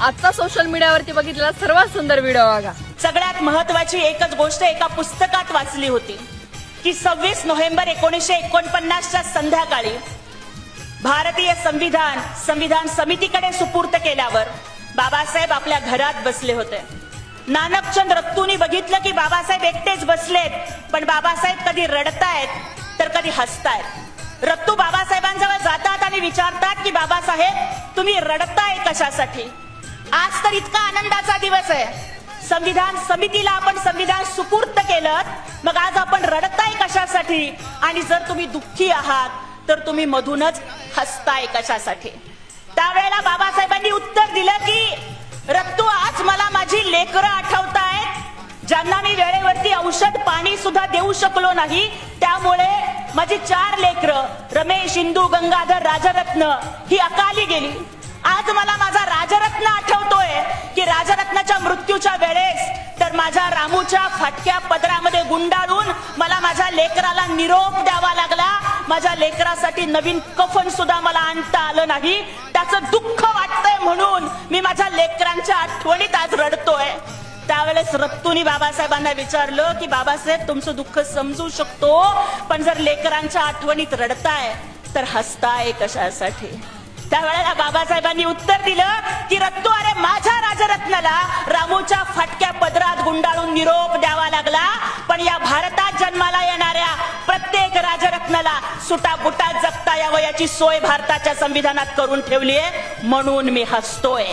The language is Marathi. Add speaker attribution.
Speaker 1: आजचा सोशल मीडियावरती बघितलेला सर्वात सुंदर व्हिडिओ बघा.
Speaker 2: सगळ्यात महत्वाची एकच गोष्ट एका पुस्तकात वाचली होती की 26 नोव्हेंबर 1949च्या संध्याकाळी भारतीय संविधान समितीकडे सुपूर्त केल्यावर बाबासाहेब आपल्या घरात बसले होते. नानकचंद रत्तूंनी बघितलं की बाबासाहेब एकटेच बसलेत, पण बाबासाहेब कधी रडतायत तर कधी हसतायत. रत्तू बाबासाहेबांजवळ जातात आणि विचारतात की बाबासाहेब तुम्ही रडताय कशासाठी? आज तर इतका आनंदाचा दिवस आहे, संविधान समितीला आपण संविधान सुपूर्त केलं, मग आज आपण रडताय कशासाठी? आणि जर तुम्ही दुःखी आहात तर तुम्ही मधूनच हसताय कशासाठी? त्यावेळेला बाबासाहेबांनी उत्तर दिलं की रत्तू, आज मला माझी लेकरं आठवतायत ज्यांना मी वेळेवरती औषध पाणी सुद्धा देऊ शकलो नाही. त्यामुळे माझी 4 लेकरं रमेश, इंदू, गंगाधर, राजरत्न ही अकाली गेली. आज मला माझा राजरत्न आठवतोय की राजरत्नाच्या मृत्यूच्या वेळेस तर माझ्या रामूच्या फाटक्या पदरामध्ये गुंडाळून मला माझ्या लेकराला निरोप द्यावा लागला. माझ्या लेकरासाठी नवीन कफन सुद्धा मला आणता आलं नाही. त्याचं दुःख वाटतंय म्हणून मी माझ्या लेकरांच्या आठवणीत आज रडतोय. त्यावेळेस रत्तूंनी बाबासाहेबांना विचारलं की बाबासाहेब तुमचं दुःख समजू शकतो, पण जर लेकरांच्या आठवणीत रडताय तर हसताय कशासाठी? त्यावेळेला बाबासाहेबांनी उत्तर दिलं की रत्तू, अरे माझ्या राजरत्नाला रामूच्या फाटक्या पदरात गुंडाळून निरोप द्यावा लागला, पण या भारतात जन्माला येणाऱ्या प्रत्येक राजरत्नाला सुटाबुटात जगता यावं याची सोय भारताच्या संविधानात करून ठेवलीये, म्हणून मी हसतोय.